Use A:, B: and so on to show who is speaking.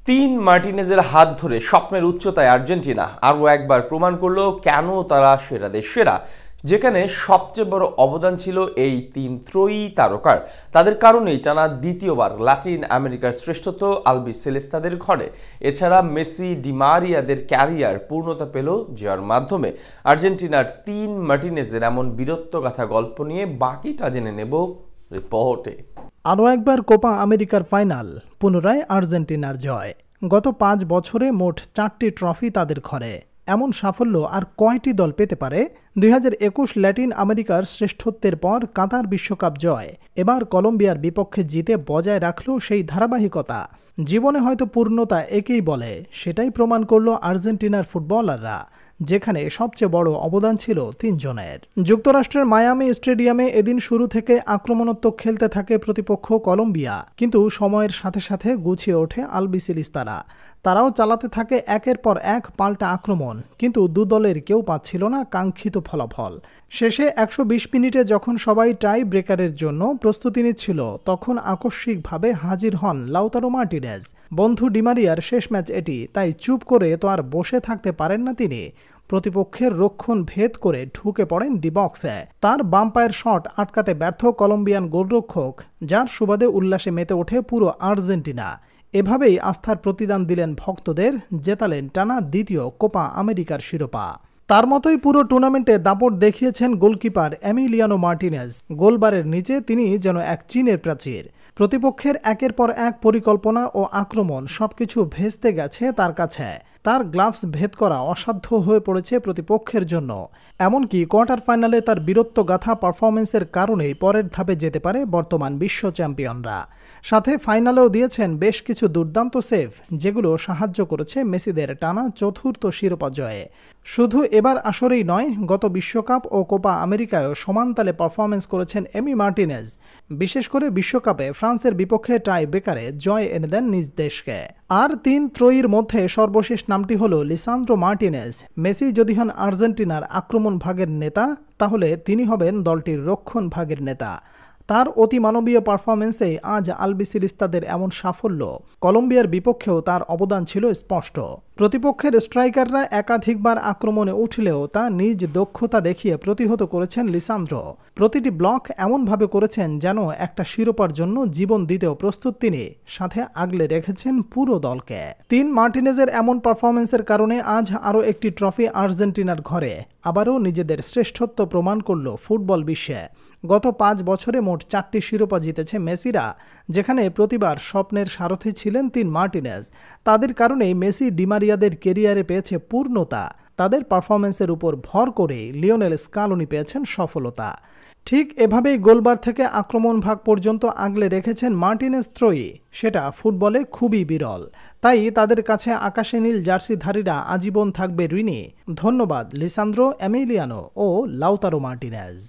A: তিন মার্টিনেজের হাত ধরে স্বপ্নের উচ্চতায় আর্জেন্টিনা আরও একবার প্রমাণ করলো কেন তারা সেরাদের সেরা। যেখানে সবচেয়ে বড় অবদান ছিল এই তিন ত্রয়ী তারকার। তাদের কারণেই টানা দ্বিতীয়বার লাতিন আমেরিকার শ্রেষ্ঠত্ব আলবিসেলেস্তাদের ঘরে। এছাড়া মেসি ডিমারিয়াদের ক্যারিয়ার পূর্ণতা পেল যার মাধ্যমে। আর্জেন্টিনার তিন মার্টিনেজের এমন বীরত্বগাথা গল্প নিয়ে বাকিটা জেনে নেব রিপোর্টে।
B: আরও একবার কোপা আমেরিকার ফাইনাল, পুনরায় আর্জেন্টিনার জয়। গত 5 বছরে মোট 4টি ট্রফি তাদের ঘরে। এমন সাফল্য আর কয়টি দল পেতে পারে? 2021 ল্যাটিন আমেরিকার শ্রেষ্ঠত্বের পর কাতার বিশ্বকাপ জয়, এবার কলম্বিয়ার বিপক্ষে জিতে বজায় রাখল সেই ধারাবাহিকতা। জীবনে হয়তো পূর্ণতা একেই বলে, সেটাই প্রমাণ করল আর্জেন্টিনার ফুটবলাররা, যেখানে সবচেয়ে বড় অবদান ছিল 3 জনের। যুক্তরাষ্ট্রের মায়ামি স্টেডিয়ামে এদিন শুরু থেকে আক্রমণাত্মক খেলতে থাকে প্রতিপক্ষ কলম্বিয়া, কিন্তু সময়ের সাথে সাথে গুছিয়ে ওঠে আলবিসেলিস্তারা। তারাও চালাতে থাকে একের পর এক পাল্টা আক্রমণ, কিন্তু দু দলের কেউ পাচ্ছিল না কাঙ্ক্ষিত ফলাফল। শেষে 120 মিনিটে যখন সবাই টাই ব্রেকারের জন্য প্রস্তুতি নিচ্ছিল, তখন আকস্মিকভাবে হাজির হন লাউতারো মার্টিনেজ। বন্ধু ডিমারিয়ার শেষ ম্যাচ এটি, তাই চুপ করে তো আর বসে থাকতে পারেন না তিনি। প্রতিপক্ষের রক্ষণ ভেদ করে ঢুকে পড়েন ডি বক্সে। তার বাম পায়ের শট আটকাতে ব্যর্থ কলম্বিয়ান গোলরক্ষক, যার সুবাদে উল্লাসে মেতে ওঠে পুরো আর্জেন্টিনা। এভাবেই আস্থার প্রতিদান দিলেন ভক্তদের, জেতালেন টানা দ্বিতীয় কোপা আমেরিকার শিরোপা। তার মতোই পুরো টুর্নামেন্টে দাপট দেখিয়েছেন গোলকিপার এমিলিয়ানো মার্টিনেজ। গোলবারের নিচে তিনি যেন এক চীনের প্রাচীর। প্রতিপক্ষের একের পর এক পরিকল্পনা ও আক্রমণ সবকিছু ভেস্তে গেছে তার কাছে। তার গ্লাভস ভেদ করা অসাধ্য হয়ে পড়েছে প্রতিপক্ষের জন্য। এমনকি কোয়ার্টার ফাইনালে তার বীরত্বগাথা পারফরমেন্সের কারণেই পরের ধাপে যেতে পারে বর্তমান বিশ্ব চ্যাম্পিয়নরা। সাথে ফাইনালেও দিয়েছেন বেশ কিছু দুর্দান্ত সেভ, যেগুলো সাহায্য করেছে মেসিদের টানা চতুর্থ শিরোপা জয়ে। শুধু এবার আসরেই নয়, গত বিশ্বকাপ ও কোপা আমেরিকায়ও সমানতালে পারফরমেন্স করেছেন এমি মার্টিনেজ। বিশেষ করে বিশ্বকাপে ফ্রান্সের বিপক্ষে টাই ব্রেকারে জয় এনে দেন নিজ দেশকে। আর তিন ত্রয়ীর মধ্যে সর্বশেষ নামটি হল লিসান্দ্রো মার্টিনেজ। মেসি যদি হন আর্জেন্টিনার আক্রমণ ভাগের নেতা, তাহলে তিনি হবেন দলটির রক্ষণ ভাগের নেতা। তার অতিমানবীয় পারফরমেন্সে আজ আলবিসেলিস্তাদের এমন সাফল্য। কলম্বিয়ার বিপক্ষেও তার অবদান ছিল স্পষ্ট। প্রতিপক্ষের স্ট্রাইকাররা একাধিকবার আক্রমণে উঠলেও তা নিজ দক্ষতা দেখিয়ে প্রতিহত করেছেন লিসান্দ্রো। প্রতিটি ব্লক এমনভাবে করেছেন যেন একটা শিরোপার জন্য জীবন দিতেও প্রস্তুত তিনি, সাথে আগলে রেখেছেন পুরো দলকে। তিন মার্টিনেজের এমন পারফরমেন্সের কারণে আজ আরও একটি ট্রফি আর্জেন্টিনার ঘরে। আবারও নিজেদের শ্রেষ্ঠত্ব প্রমাণ করল ফুটবল বিশ্বে। গত 5 বছরে মোট 4টি শিরোপা জিতেছে মেসিরা, যেখানে প্রতিবার স্বপ্নের সারথি ছিলেন তিন মার্টিনেজ। তাদের কারণেই মেসি ডিমারিয়াদের কেরিয়ারে পেয়েছে পূর্ণতা। তাদের পারফরমেন্সের উপর ভর করে লিওনেল স্কালোনি পেয়েছেন সফলতা। ঠিক এভাবেই গোলবার থেকে আক্রমণ ভাগ পর্যন্ত আগলে রেখেছেন মার্টিনেজ ত্রয়ী। সেটা ফুটবলে খুবই বিরল। তাই তাদের কাছে আকাশে নীল জার্সিধারীরা আজীবন থাকবে ঋণী। ধন্যবাদ লিসান্দ্রো, এমিলিয়ানো ও লাউতারো মার্টিনেজ।